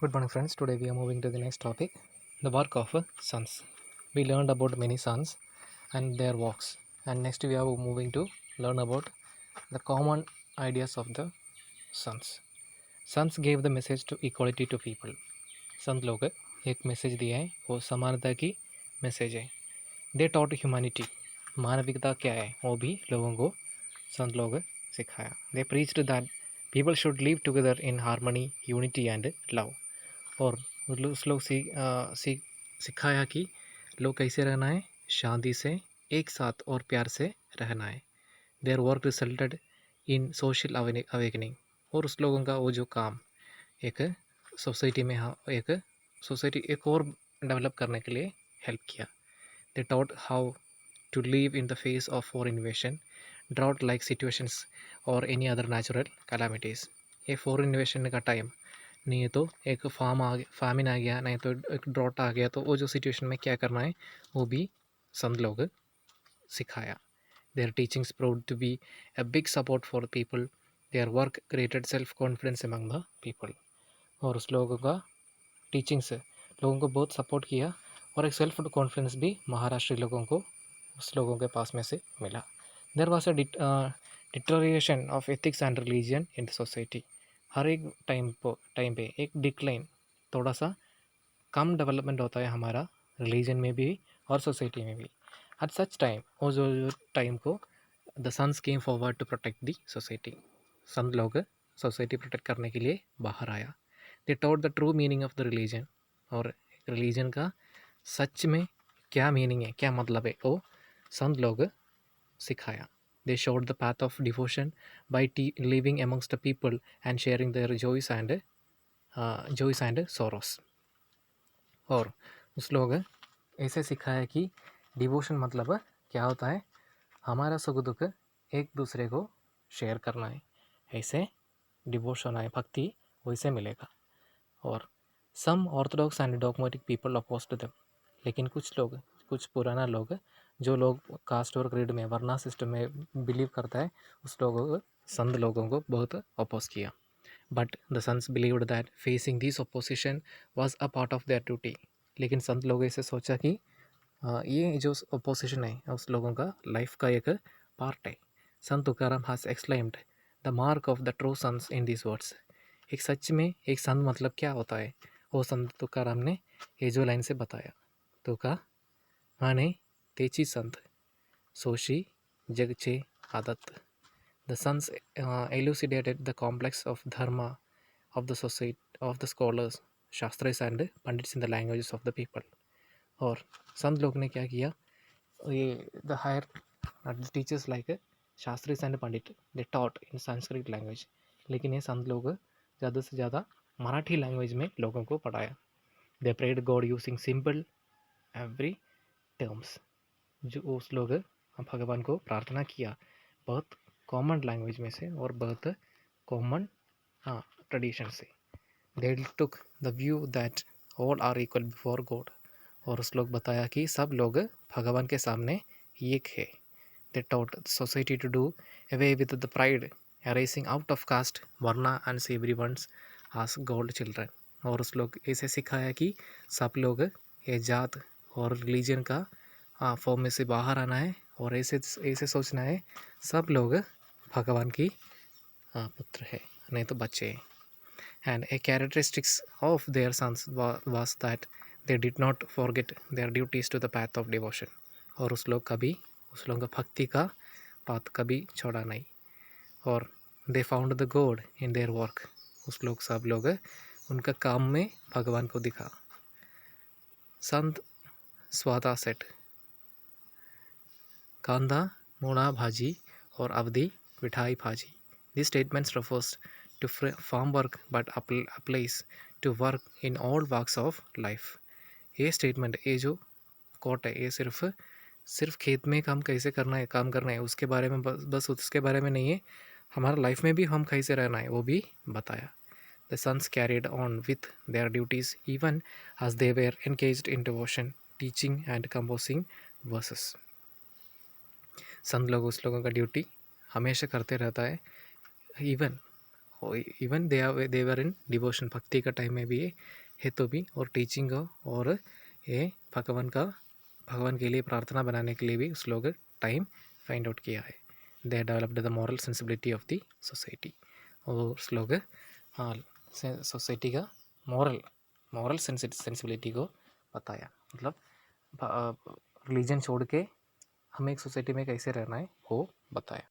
Good morning, friends. Today we are moving to the next topic, the work of suns. We learned about many suns and their works, and next we are moving to learn about the common ideas of the suns. Suns gave the message to equality to people. संत लोग एक message दिया है, वो समानता की message है. They taught humanity, मानविकता क्या है वो भी लोगों को संत लोग सिखाया. They preached that people should live together in harmony, unity and love. और उस लोग सिखाया कि लोग कैसे रहना है, शांति से एक साथ और प्यार से रहना है. Their work resulted in social awakening. और उस लोगों का वो जो काम एक सोसाइटी में एक सोसाइटी एक और डेवलप करने के लिए हेल्प किया. They taught how to live in the face of foreign invasion, drought like situations और एनी अदर नेचुरल कैलामिटीज़. ये फॉरेन इन्वेशन का टाइम नहीं है तो एक फामिन आ गया, नहीं तो एक ड्रॉट आ गया, तो वो जो सिचुएशन में क्या करना है वो भी संत लोग सिखाया. Their teachings proved to be a big support for people. Their work created self confidence among the people. और उस लोगों का टीचिंग्स लोगों को बहुत सपोर्ट किया और एक सेल्फ कॉन्फिडेंस भी महाराष्ट्री लोगों को उस लोगों के पास में से मिला. There was a deterioration of ethics and religion in the society. हर एक टाइम पे एक डिक्लाइन, थोड़ा सा कम डेवलपमेंट होता है हमारा रिलीजन में भी और सोसाइटी में भी. एट सच टाइम, वो जो टाइम को the saints came forward to protect the society. संत लोग सोसाइटी प्रोटेक्ट करने के लिए बाहर आया. They taught the true meaning of the religion. और रिलीजन का सच में क्या मीनिंग है, क्या मतलब है, वो संत लोग सिखाया. They showed the path of devotion by living amongst the people and sharing their joys and sorrows. और उस लोग ऐसे सिखाया कि डिवोशन मतलब क्या होता है, हमारा सुख दुख एक दूसरे को शेयर करना है. ऐसे डिवोशन है, भक्ति वैसे मिलेगा. और some orthodox and dogmatic people opposed them. लेकिन कुछ पुराना लोग, जो लोग कास्ट और क्रीड में वर्ना सिस्टम में बिलीव करता है, उस लोगों संत लोगों को बहुत अपोज किया. But the saints believed that facing this opposition was a part of their duty. लेकिन संत लोग ऐसे सोचा कि ये जो अपोजिशन है उस लोगों का लाइफ का एक पार्ट है. संत Tukaram has explained the mark of the true saints in this words. एक सच में एक संत मतलब क्या होता है, वो संत तुकाराम ने ये जो लाइन से बताया. तुका माने तेची संत, सोशी जगचे आदत. The sons elucidated the complex of dharma of the society of the scholars, shastras and pandits in the languages of the people. और संत लोग ने क्या किया, ये the higher teachers like shastris and pandit, they taught in Sanskrit language. लेकिन ये संत लोग ज़्यादा से ज़्यादा मराठी लैंग्वेज में लोगों को पढ़ाया. They prayed God using simple every terms. जो उस लोग भगवान को प्रार्थना किया बहुत कॉमन लैंग्वेज में से और बहुत कॉमन ट्रेडिशन से. They took the view that all are equal before God. और उस लोग बताया कि सब लोग भगवान के सामने एक है. They taught society to do away with the pride arising out of caste, varna and see everyone's as God children. और उस लोग ऐसे सिखाया कि सब लोग ये जात और रिलीजन का फॉर्म में से बाहर आना है और ऐसे सोचना है सब लोग भगवान की पुत्र है, नहीं तो बच्चे हैं. And a characteristics of their saints was that they did not forget their duties to the path of devotion. और उस लोग का भक्ति का पाथ कभी छोड़ा नहीं. और they found the God in their work. सब लोग उनका काम में भगवान को दिखा. संत स्वादा सेट कांदा मूणा भाजी और अवधि मिठाई भाजी. These statements refers to farm work but applies to work in all walks of life. ये स्टेटमेंट, ये जो कोट है, ये सिर्फ खेत में काम करना है उसके बारे में बस उसके बारे में नहीं है, हमारा लाइफ में भी हम कैसे रहना है वो भी बताया. The sons carried on with their duties even as they were engaged in devotion, teaching and composing verses. संत लोग उस लोगों का ड्यूटी हमेशा करते रहता है, even even they were in devotion, भक्ति का टाइम में भी ये है तो भी, और टीचिंग का, और ये भगवान के लिए प्रार्थना बनाने के लिए भी उस लोग टाइम फाइंड आउट किया है. They developed the moral sensibility of the society. और उस लोग सोसाइटी का मॉरल सेंसिबिलिटी को बताया. मतलब रिलीजन छोड़ के हमें एक सोसाइटी में कैसे रहना है वो बताया.